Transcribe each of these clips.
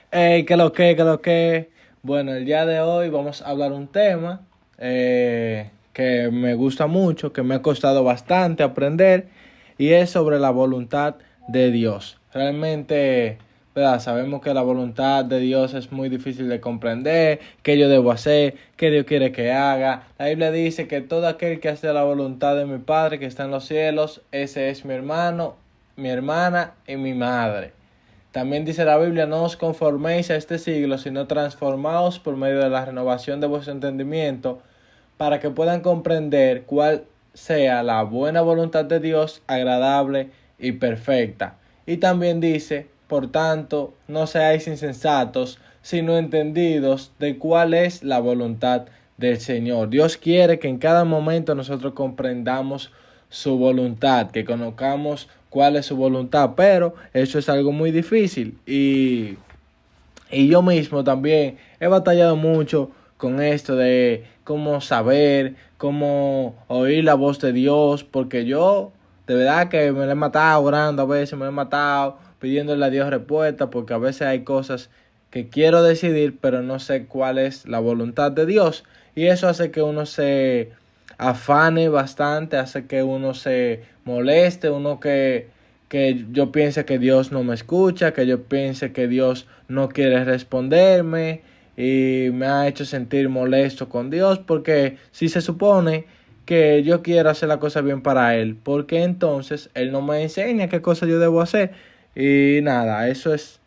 Hey, qué lo que. Bueno, el día de hoy vamos a hablar un tema que me gusta mucho, que me ha costado bastante aprender, y es sobre la voluntad de Dios. Realmente, ¿verdad? Sabemos que la voluntad de Dios es muy difícil de comprender, qué yo debo hacer, qué Dios quiere que haga. La Biblia dice que todo aquel que hace la voluntad de mi Padre que está en los cielos, ese es mi hermano, mi hermana y mi madre. También dice la Biblia, no os conforméis a este siglo, sino transformaos por medio de la renovación de vuestro entendimiento, para que puedan comprender cuál sea la buena voluntad de Dios, agradable y perfecta. Y también dice, por tanto, no seáis insensatos, sino entendidos de cuál es la voluntad del Señor. Dios quiere que en cada momento nosotros comprendamos su voluntad, que conozcamos cuál es su voluntad, pero eso es algo muy difícil y yo mismo también he batallado mucho con esto de cómo saber, cómo oír la voz de Dios, porque yo de verdad que me lo he matado orando, a veces me lo he matado pidiéndole a Dios respuesta, porque a veces hay cosas que quiero decidir, pero no sé cuál es la voluntad de Dios, y eso hace que uno se afane bastante, hace que uno se moleste, uno que yo piense que Dios no me escucha, que yo piense que Dios no quiere responderme, y me ha hecho sentir molesto con Dios, porque si se supone que yo quiero hacer la cosa bien para Él, porque entonces Él no me enseña qué cosa yo debo hacer. Y nada, eso es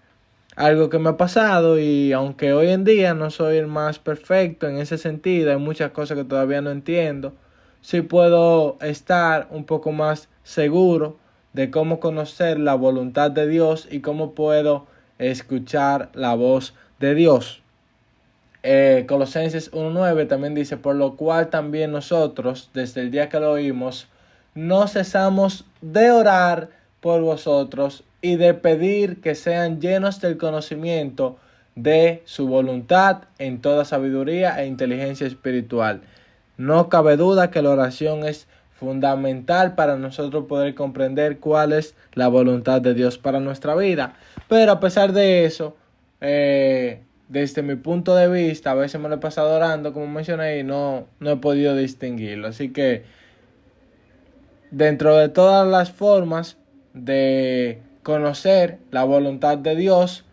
algo que me ha pasado, y aunque hoy en día no soy el más perfecto en ese sentido, hay muchas cosas que todavía no entiendo, sí puedo estar un poco más seguro de cómo conocer la voluntad de Dios y cómo puedo escuchar la voz de Dios. Colosenses 1:9 también dice, por lo cual también nosotros, desde el día que lo oímos, no cesamos de orar por vosotros y de pedir que sean llenos del conocimiento de su voluntad en toda sabiduría e inteligencia espiritual. No cabe duda que la oración es fundamental para nosotros poder comprender cuál es la voluntad de Dios para nuestra vida. Pero a pesar de eso, desde mi punto de vista, a veces me lo he pasado orando, como mencioné, y no he podido distinguirlo. Así que dentro de todas las formas de conocer la voluntad de Dios,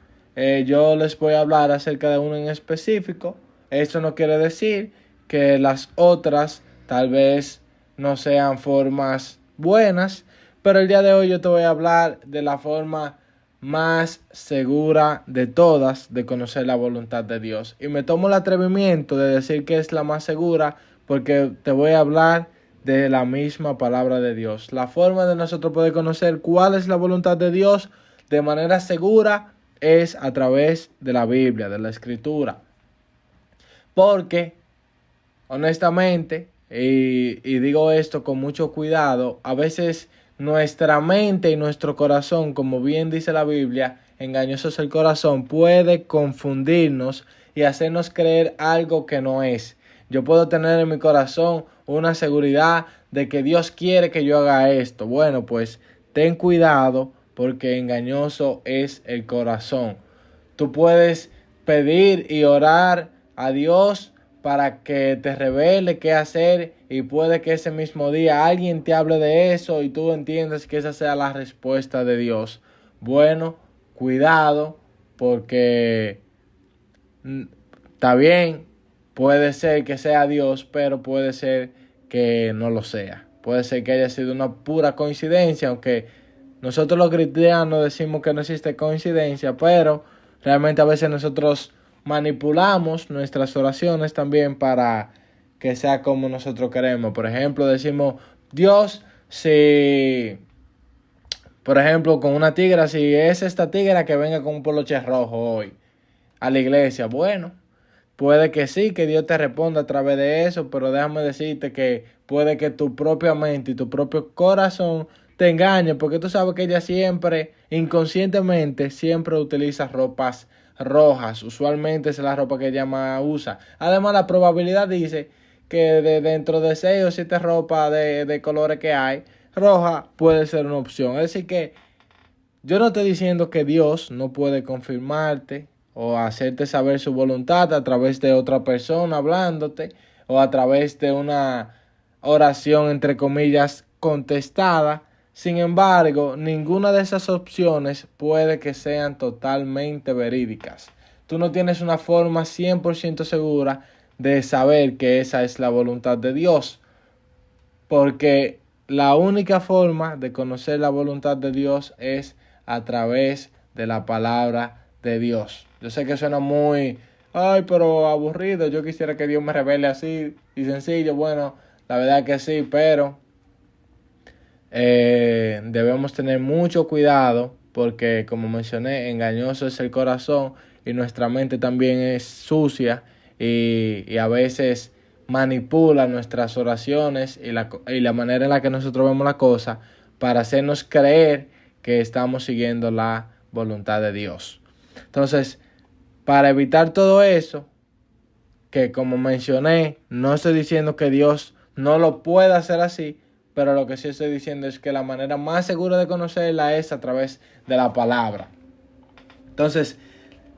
yo les voy a hablar acerca de uno en específico. Esto no quiere decir que las otras tal vez no sean formas buenas, pero el día de hoy yo te voy a hablar de la forma más segura de todas de conocer la voluntad de Dios. Y me tomo el atrevimiento de decir que es la más segura, porque te voy a hablar de la misma palabra de Dios. La forma de nosotros poder conocer cuál es la voluntad de Dios de manera segura es a través de la Biblia, de la Escritura. Porque, honestamente, y digo esto con mucho cuidado, a veces nuestra mente y nuestro corazón, como bien dice la Biblia, engañoso es el corazón, puede confundirnos y hacernos creer algo que no es. Yo puedo tener en mi corazón una seguridad de que Dios quiere que yo haga esto. Bueno, pues ten cuidado, porque engañoso es el corazón. Tú puedes pedir y orar a Dios para que te revele qué hacer, y puede que ese mismo día alguien te hable de eso y tú entiendas que esa sea la respuesta de Dios. Bueno, cuidado, porque está bien, puede ser que sea Dios, pero puede ser que no lo sea. Puede ser que haya sido una pura coincidencia, aunque nosotros los cristianos decimos que no existe coincidencia, pero realmente a veces nosotros manipulamos nuestras oraciones también para que sea como nosotros queremos. Por ejemplo, decimos, Dios, si, por ejemplo, con una tigra, si es esta tigra que venga con un poloche rojo hoy a la iglesia, bueno, puede que sí, que Dios te responda a través de eso, pero déjame decirte que puede que tu propia mente y tu propio corazón te engañe, porque tú sabes que ella siempre, inconscientemente, siempre utiliza ropas rojas. Usualmente es la ropa que ella más usa. Además, la probabilidad dice que dentro de 6 o 7 ropas de colores que hay, roja puede ser una opción. Es decir que yo no estoy diciendo que Dios no puede confirmarte o hacerte saber su voluntad a través de otra persona hablándote o a través de una oración entre comillas contestada. Sin embargo, ninguna de esas opciones puede que sean totalmente verídicas. Tú no tienes una forma 100% segura de saber que esa es la voluntad de Dios, porque la única forma de conocer la voluntad de Dios es a través de la palabra de Dios. Yo sé que suena muy, pero aburrido. Yo quisiera que Dios me revele así y sencillo. Bueno, la verdad que sí, pero debemos tener mucho cuidado porque, como mencioné, engañoso es el corazón y nuestra mente también es sucia y a veces manipula nuestras oraciones y la manera en la que nosotros vemos la cosa para hacernos creer que estamos siguiendo la voluntad de Dios. Entonces, para evitar todo eso, que como mencioné, no estoy diciendo que Dios no lo pueda hacer así, pero lo que sí estoy diciendo es que la manera más segura de conocerla es a través de la palabra. Entonces,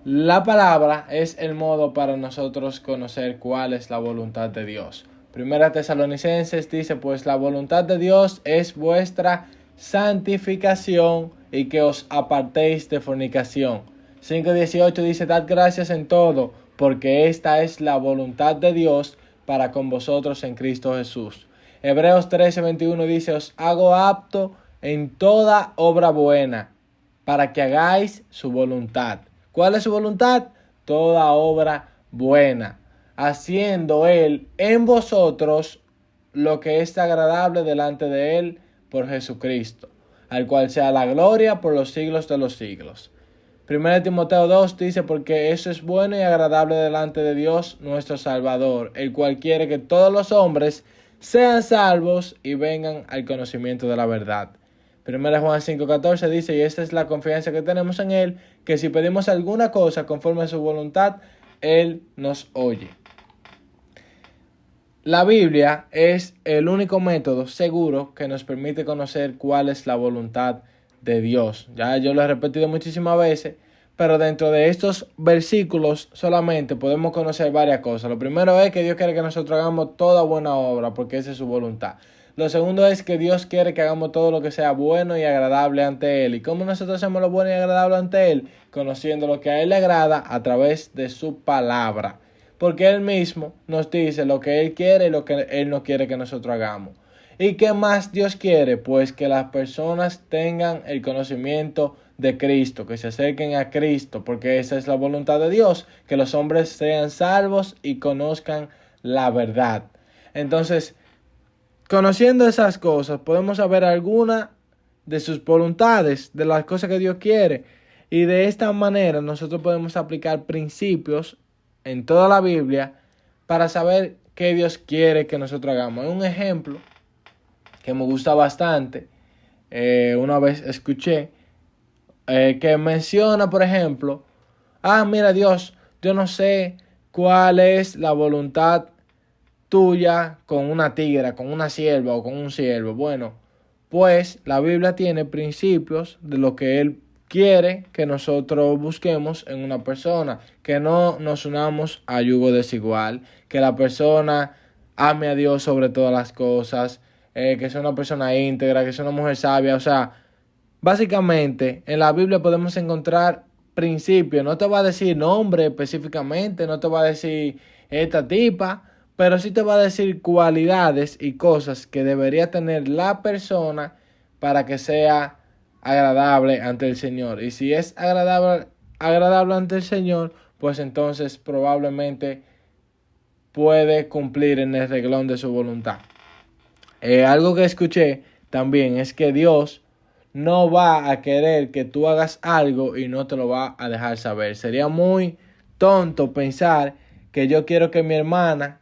la palabra es el modo para nosotros conocer cuál es la voluntad de Dios. Primera Tesalonicenses dice, pues la voluntad de Dios es vuestra santificación y que os apartéis de fornicación. 5:18 dice, dad gracias en todo, porque esta es la voluntad de Dios para con vosotros en Cristo Jesús. Hebreos 13:21 dice, os hago apto en toda obra buena, para que hagáis su voluntad. ¿Cuál es su voluntad? Toda obra buena, haciendo Él en vosotros lo que es agradable delante de Él por Jesucristo, al cual sea la gloria por los siglos de los siglos. 1 Timoteo 2 dice, porque eso es bueno y agradable delante de Dios nuestro Salvador, el cual quiere que todos los hombres sean salvos y vengan al conocimiento de la verdad. 1 Juan 5:14 dice, y esta es la confianza que tenemos en Él, que si pedimos alguna cosa conforme a su voluntad, Él nos oye. La Biblia es el único método seguro que nos permite conocer cuál es la voluntad de Dios. Ya yo lo he repetido muchísimas veces, pero dentro de estos versículos solamente podemos conocer varias cosas. Lo primero es que Dios quiere que nosotros hagamos toda buena obra, porque esa es su voluntad. Lo segundo es que Dios quiere que hagamos todo lo que sea bueno y agradable ante Él. ¿Y cómo nosotros hacemos lo bueno y agradable ante Él? Conociendo lo que a Él le agrada a través de su palabra. Porque Él mismo nos dice lo que Él quiere y lo que Él no quiere que nosotros hagamos. ¿Y qué más Dios quiere? Pues que las personas tengan el conocimiento de Cristo, que se acerquen a Cristo, porque esa es la voluntad de Dios, que los hombres sean salvos y conozcan la verdad. Entonces, conociendo esas cosas, podemos saber alguna de sus voluntades, de las cosas que Dios quiere. Y de esta manera nosotros podemos aplicar principios en toda la Biblia para saber qué Dios quiere que nosotros hagamos. Un ejemplo que me gusta bastante, una vez escuché, que menciona, por ejemplo, mira Dios, yo no sé cuál es la voluntad tuya con una tigra, con una sierva o con un siervo. Bueno, pues la Biblia tiene principios de lo que Él quiere que nosotros busquemos en una persona, que no nos unamos a yugo desigual, que la persona ame a Dios sobre todas las cosas, que sea una persona íntegra, que sea una mujer sabia. O sea, básicamente en la Biblia podemos encontrar principios. No te va a decir nombre específicamente, no te va a decir esta tipa, pero sí te va a decir cualidades y cosas que debería tener la persona para que sea agradable ante el Señor. Y si es agradable ante el Señor, pues entonces probablemente puede cumplir en el reglón de su voluntad. Algo que escuché también es que Dios no va a querer que tú hagas algo y no te lo va a dejar saber. Sería muy tonto pensar que yo quiero que mi hermana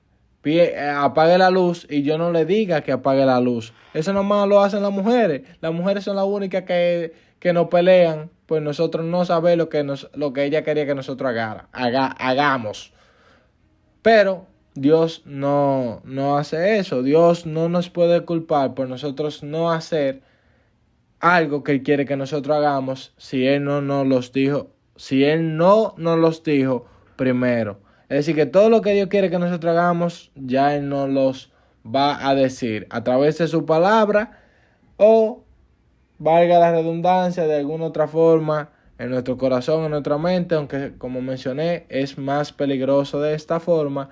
apague la luz y yo no le diga que apague la luz. Eso nomás lo hacen las mujeres. Las mujeres son las únicas que nos pelean, pues nosotros no sabemos lo que ella quería que nosotros hagamos. Pero Dios no hace eso. Dios no nos puede culpar por nosotros no hacer algo que Él quiere que nosotros hagamos si Él no nos si Él no nos los dijo primero. Es decir, que todo lo que Dios quiere que nosotros hagamos, ya Él nos los va a decir a través de su palabra o, valga la redundancia, de alguna otra forma en nuestro corazón, en nuestra mente, aunque como mencioné es más peligroso de esta forma,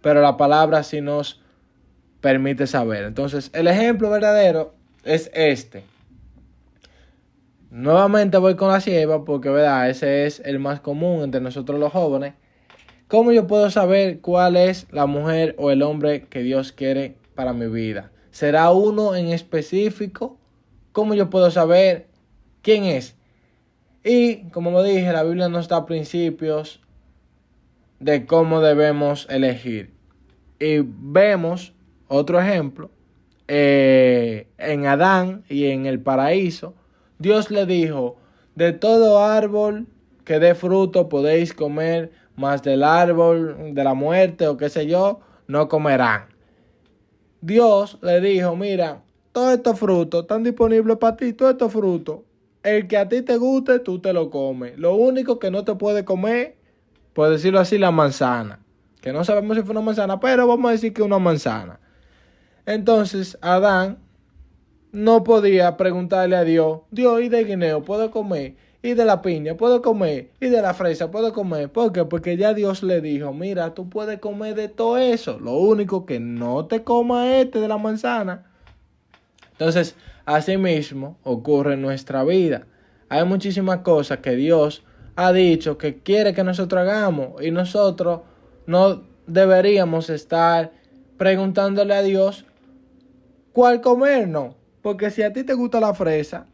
pero la palabra sí nos permite saber. Entonces el ejemplo verdadero es este. Nuevamente voy con la sierva porque, ¿verdad?, ese es el más común entre nosotros los jóvenes. ¿Cómo yo puedo saber cuál es la mujer o el hombre que Dios quiere para mi vida? ¿Será uno en específico? ¿Cómo yo puedo saber quién es? Y como lo dije, la Biblia nos da principios de cómo debemos elegir. Y vemos otro ejemplo. En Adán y en el paraíso, Dios le dijo: de todo árbol que dé fruto podéis comer, mas del árbol de la muerte o qué sé yo, no comerán. Dios le dijo: mira, todos estos frutos están disponibles para ti, todos estos frutos. El que a ti te guste, tú te lo comes. Lo único que no te puede comer, por decirlo así, la manzana. Que no sabemos si fue una manzana, pero vamos a decir que una manzana. Entonces Adán no podía preguntarle a Dios: Dios, ¿y de guineo puedo comer? ¿Y de la piña puedo comer? ¿Y de la fresa puedo comer? ¿Por qué? Porque ya Dios le dijo: mira, tú puedes comer de todo eso. Lo único que no te coma de la manzana. Entonces, así mismo ocurre en nuestra vida. Hay muchísimas cosas que Dios ha dicho que quiere que nosotros hagamos y nosotros no deberíamos estar preguntándole a Dios cuál comernos. Porque si a ti te gusta la fresa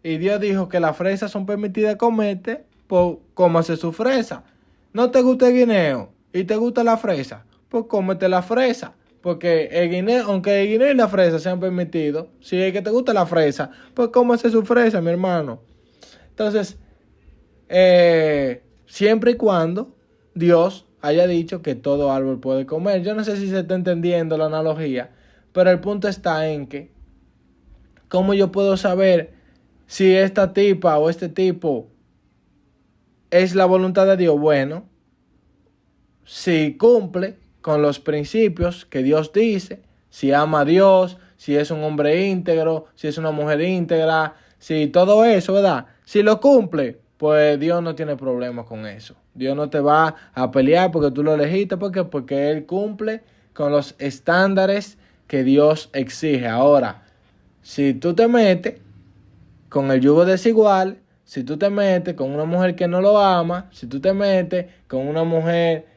y Dios dijo que las fresas son permitidas comerte, pues cómase su fresa. No te gusta el guineo y te gusta la fresa, pues cómete la fresa. Porque el guineo, aunque el guineo y la fresa sean permitidos, si es que te gusta la fresa, pues cómase su fresa, mi hermano. Entonces, siempre y cuando Dios haya dicho que todo árbol puede comer. Yo no sé si se está entendiendo la analogía, pero el punto está en que, ¿cómo yo puedo saber si esta tipa o este tipo es la voluntad de Dios? Bueno, si cumple con los principios que Dios dice, si ama a Dios, si es un hombre íntegro, si es una mujer íntegra, si todo eso, ¿verdad? Si lo cumple, pues Dios no tiene problemas con eso. Dios no te va a pelear porque tú lo elegiste. ¿Por qué? Porque Él cumple con los estándares que Dios exige. Ahora, si tú te metes con el yugo desigual, si tú te metes con una mujer que no lo ama, si tú te metes con una mujer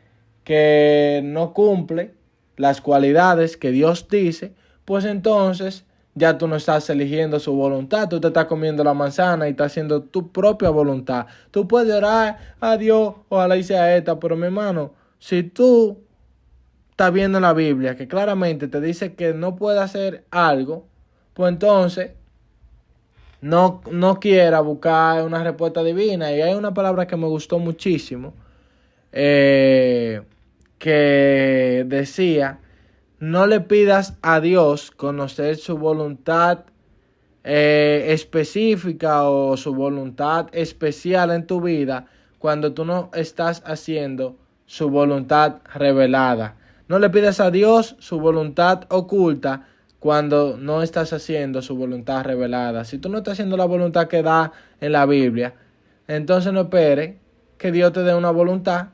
que no cumple las cualidades que Dios dice, pues entonces ya tú no estás eligiendo su voluntad, tú te estás comiendo la manzana y estás haciendo tu propia voluntad. Tú puedes orar a Dios, ojalá y sea esta, pero mi hermano, si tú estás viendo en la Biblia que claramente te dice que no puede hacer algo, pues entonces no quiera buscar una respuesta divina. Y hay una palabra que me gustó muchísimo, que decía: no le pidas a Dios conocer su voluntad específica o su voluntad especial en tu vida cuando tú no estás haciendo su voluntad revelada. No le pidas a Dios su voluntad oculta cuando no estás haciendo su voluntad revelada. Si tú no estás haciendo la voluntad que da en la Biblia, entonces no esperes que Dios te dé una voluntad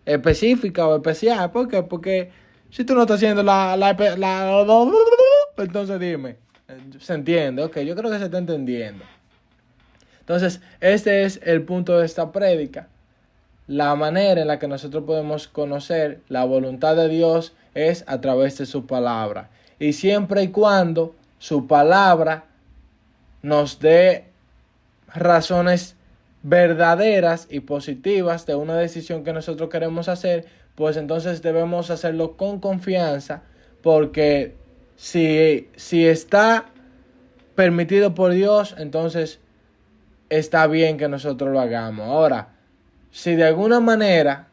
específica o especial. ¿Por qué? Porque si tú no estás haciendo entonces dime, ¿se entiende? Ok, yo creo que se está entendiendo. Entonces, este es el punto de esta prédica. La manera en la que nosotros podemos conocer la voluntad de Dios es a través de su palabra. Y siempre y cuando su palabra nos dé razones verdaderas y positivas de una decisión que nosotros queremos hacer, pues entonces debemos hacerlo con confianza, porque si está permitido por Dios, entonces está bien que nosotros lo hagamos. Ahora, si de alguna manera,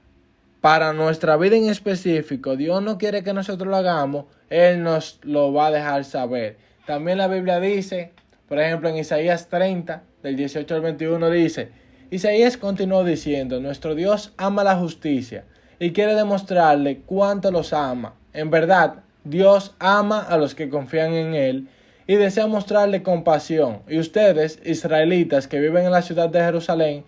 para nuestra vida en específico, Dios no quiere que nosotros lo hagamos, Él nos lo va a dejar saber. También la Biblia dice, por ejemplo, en Isaías 30, del 18 al 21, dice: Isaías continuó diciendo: nuestro Dios ama la justicia y quiere demostrarle cuánto los ama. En verdad, Dios ama a los que confían en Él y desea mostrarle compasión. Y ustedes, israelitas que viven en la ciudad de Jerusalén,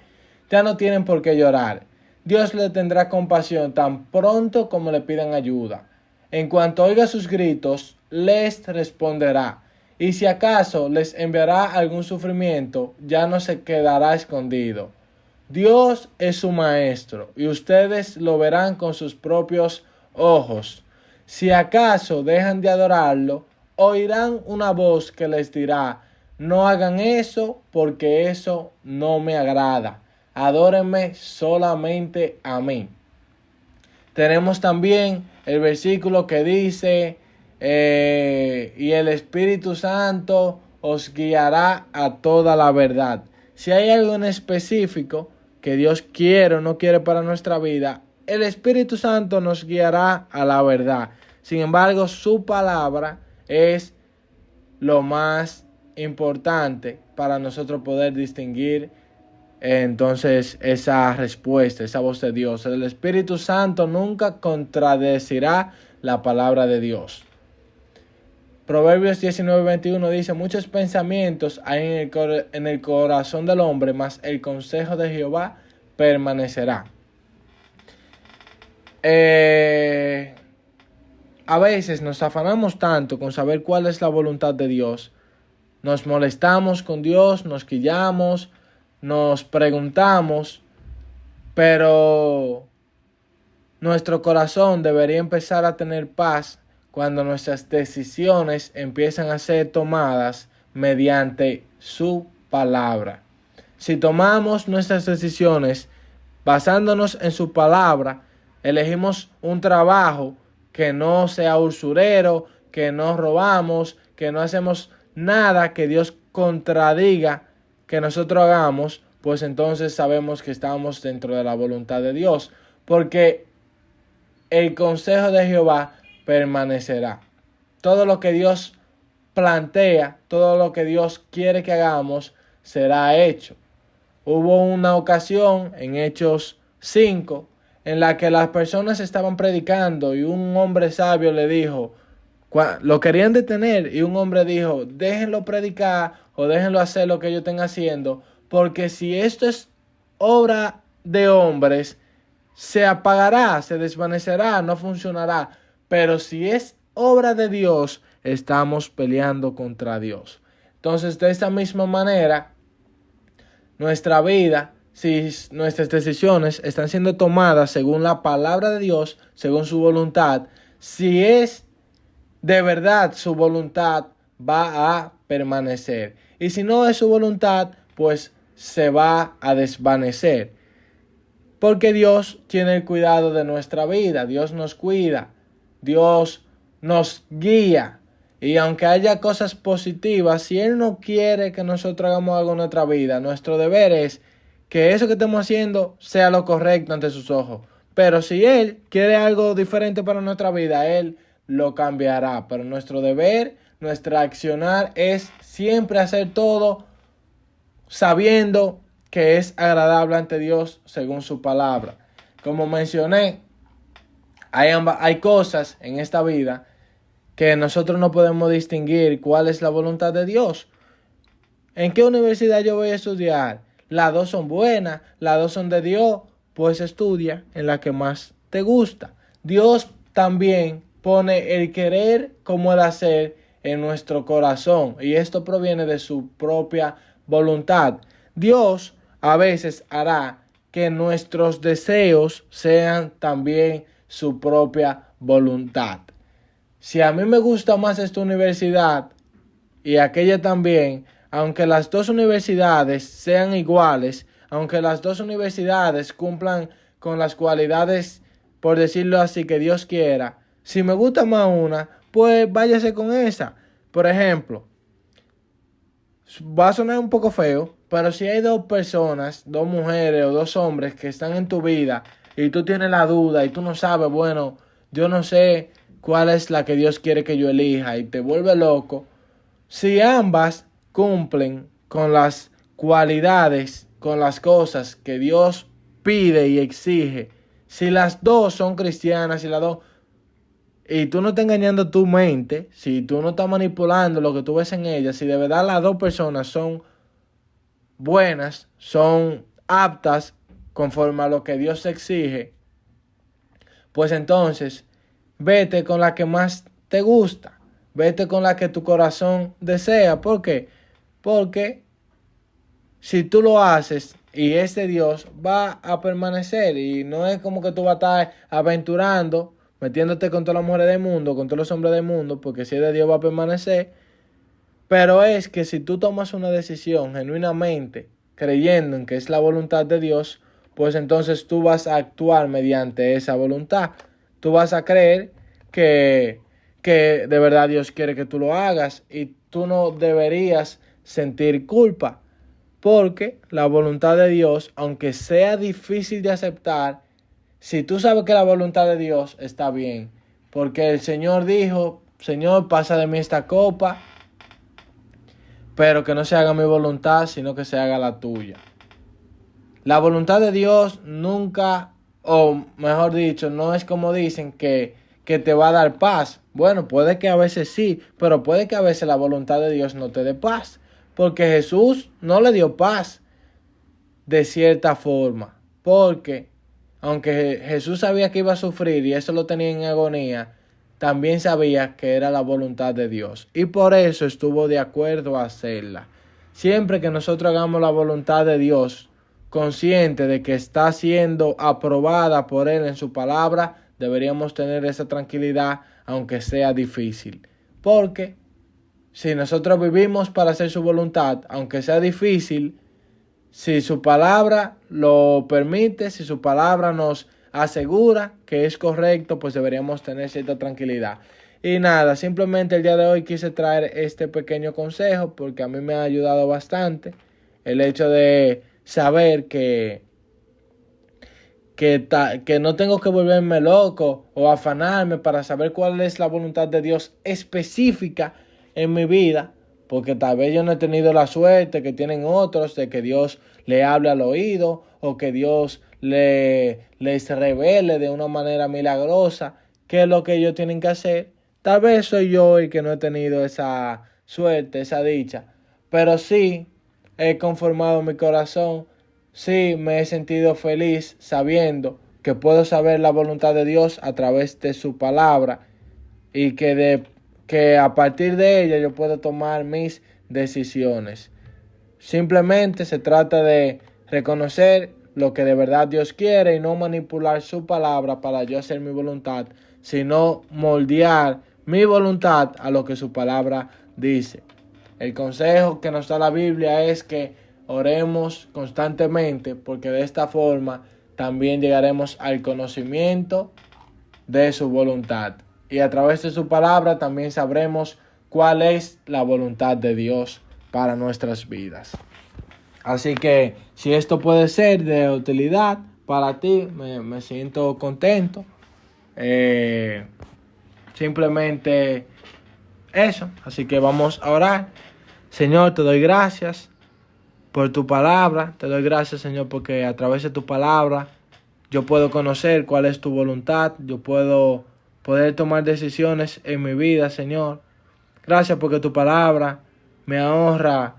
ya no tienen por qué llorar. Dios le tendrá compasión tan pronto como le pidan ayuda. En cuanto oiga sus gritos, les responderá. Y si acaso les enviará algún sufrimiento, ya no se quedará escondido. Dios es su maestro, y ustedes lo verán con sus propios ojos. Si acaso dejan de adorarlo, oirán una voz que les dirá: no hagan eso, porque eso no me agrada. Adórenme solamente a mí. Tenemos también el versículo que dice: y el Espíritu Santo os guiará a toda la verdad. Si hay algo en específico que Dios quiere o no quiere para nuestra vida, el Espíritu Santo nos guiará a la verdad. Sin embargo, su palabra es lo más importante para nosotros poder distinguir entonces esa respuesta, esa voz de Dios. El Espíritu Santo nunca contradecirá la palabra de Dios. Proverbios 19:21 dice: muchos pensamientos hay en el corazón del hombre, mas el consejo de Jehová permanecerá. A veces nos afanamos tanto con saber cuál es la voluntad de Dios. Nos molestamos con Dios, nos quillamos, nos preguntamos, pero nuestro corazón debería empezar a tener paz cuando nuestras decisiones empiezan a ser tomadas mediante su palabra. Si tomamos nuestras decisiones basándonos en su palabra, elegimos un trabajo que no sea usurero, que no robamos, que no hacemos nada que Dios contradiga que nosotros hagamos, pues entonces sabemos que estamos dentro de la voluntad de Dios, porque el consejo de Jehová permanecerá. Todo lo que Dios plantea, todo lo que Dios quiere que hagamos, será hecho. Hubo una ocasión en Hechos 5 en la que las personas estaban predicando y un hombre sabio le dijo, lo querían detener, y un hombre dijo: déjenlo predicar o déjenlo hacer lo que ellos estén haciendo, porque si esto es obra de hombres, se apagará, se desvanecerá, no funcionará. Pero si es obra de Dios, estamos peleando contra Dios. Entonces, de esta misma manera, nuestra vida, si nuestras decisiones están siendo tomadas según la palabra de Dios, según su voluntad, si es de verdad su voluntad, va a permanecer. Y si no es su voluntad, pues se va a desvanecer. Porque Dios tiene el cuidado de nuestra vida. Dios nos cuida. Dios nos guía. Y aunque haya cosas positivas, si Él no quiere que nosotros hagamos algo en nuestra vida, nuestro deber es que eso que estemos haciendo sea lo correcto ante sus ojos. Pero si Él quiere algo diferente para nuestra vida, Él lo cambiará. Pero nuestro deber, nuestra accionar es siempre hacer todo sabiendo que es agradable ante Dios según su palabra. Como mencioné, hay cosas en esta vida que nosotros no podemos distinguir cuál es la voluntad de Dios. ¿En qué universidad yo voy a estudiar? Las dos son buenas, las dos son de Dios, pues estudia en la que más te gusta. Dios también pone el querer como el hacer en nuestro corazón, y esto proviene de su propia voluntad. Dios a veces hará que nuestros deseos sean también su propia voluntad. Si a mí me gusta más esta universidad y aquella también, aunque las dos universidades sean iguales, aunque las dos universidades cumplan con las cualidades, por decirlo así, que Dios quiera, si me gusta más una, pues váyase con esa. Por ejemplo, va a sonar un poco feo, pero si hay dos personas, dos mujeres o dos hombres que están en tu vida y tú tienes la duda y tú no sabes, bueno, yo no sé cuál es la que Dios quiere que yo elija, y te vuelve loco, si ambas cumplen con las cualidades, con las cosas que Dios pide y exige, si las dos son cristianas, si las dos, y tú no estás engañando tu mente, si tú no estás manipulando lo que tú ves en ellas, si de verdad las dos personas son buenas, son aptas conforme a lo que Dios exige, pues entonces vete con la que más te gusta, vete con la que tu corazón desea. ¿Por qué? Porque si tú lo haces y ese Dios va a permanecer, y no es como que tú vas a estar aventurando, metiéndote con todas las mujeres del mundo, con todos los hombres del mundo, porque si es de Dios va a permanecer. Pero es que si tú tomas una decisión genuinamente, creyendo en que es la voluntad de Dios, pues entonces tú vas a actuar mediante esa voluntad. Tú vas a creer que de verdad Dios quiere que tú lo hagas, y tú no deberías sentir culpa. Porque la voluntad de Dios, aunque sea difícil de aceptar, si tú sabes que la voluntad de Dios está bien, porque el Señor dijo: Señor, pasa de mí esta copa, pero que no se haga mi voluntad, sino que se haga la tuya. La voluntad de Dios nunca, o mejor dicho, no es como dicen que te va a dar paz. Bueno, puede que a veces sí, pero puede que a veces la voluntad de Dios no te dé paz, porque Jesús no le dio paz de cierta forma, porque aunque Jesús sabía que iba a sufrir y eso lo tenía en agonía, también sabía que era la voluntad de Dios, y por eso estuvo de acuerdo a hacerla. Siempre que nosotros hagamos la voluntad de Dios, consciente de que está siendo aprobada por Él en su palabra, deberíamos tener esa tranquilidad, aunque sea difícil. Porque si nosotros vivimos para hacer su voluntad, aunque sea difícil, si su palabra lo permite, si su palabra nos asegura que es correcto, pues deberíamos tener cierta tranquilidad. Y nada, simplemente el día de hoy quise traer este pequeño consejo porque a mí me ha ayudado bastante el hecho de saber que no tengo que volverme loco o afanarme para saber cuál es la voluntad de Dios específica en mi vida, porque tal vez yo no he tenido la suerte que tienen otros de que Dios le hable al oído, o que Dios les revele de una manera milagrosa qué es lo que ellos tienen que hacer. Tal vez soy yo el que no he tenido esa suerte, esa dicha, pero sí he conformado mi corazón. Sí, me he sentido feliz sabiendo que puedo saber la voluntad de Dios a través de su palabra, y que a partir de ella yo puedo tomar mis decisiones. Simplemente se trata de reconocer lo que de verdad Dios quiere y no manipular su palabra para yo hacer mi voluntad, sino moldear mi voluntad a lo que su palabra dice. El consejo que nos da la Biblia es que oremos constantemente, porque de esta forma también llegaremos al conocimiento de su voluntad. Y a través de su palabra también sabremos cuál es la voluntad de Dios para nuestras vidas. Así que si esto puede ser de utilidad para ti, me siento contento. Simplemente eso. Así que vamos a orar. Señor, te doy gracias por tu palabra. Te doy gracias, Señor, porque a través de tu palabra yo puedo conocer cuál es tu voluntad. Yo puedo poder tomar decisiones en mi vida, Señor. Gracias porque tu palabra me ahorra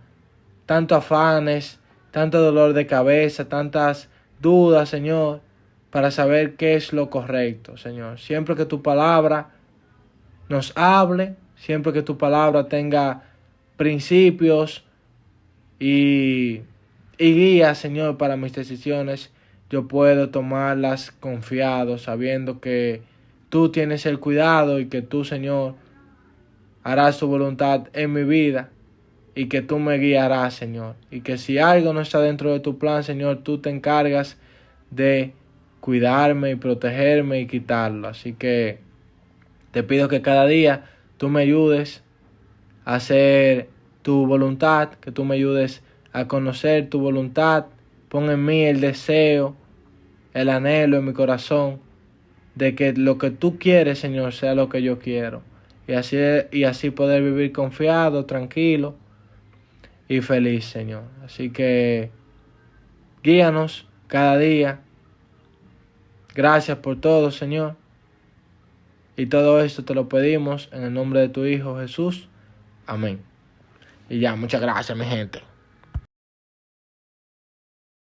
tantos afanes, tanto dolor de cabeza, tantas dudas, Señor, para saber qué es lo correcto, Señor. Siempre que tu palabra nos hable, siempre que tu palabra tenga principios y guía, Señor, para mis decisiones, yo puedo tomarlas confiado, sabiendo que tú tienes el cuidado y que tú, Señor, harás tu voluntad en mi vida, y que tú me guiarás, Señor. Y que si algo no está dentro de tu plan, Señor, tú te encargas de cuidarme y protegerme y quitarlo. Así que te pido que cada día tú me ayudes a hacer tu voluntad, que tú me ayudes a conocer tu voluntad. Pon en mí el deseo, el anhelo en mi corazón de que lo que tú quieres, Señor, sea lo que yo quiero. Y así poder vivir confiado, tranquilo y feliz, Señor. Así que Guíanos cada día. Gracias por todo, Señor. Y todo esto te lo pedimos en el nombre de tu Hijo Jesús. Amén. Y ya, muchas gracias, mi gente.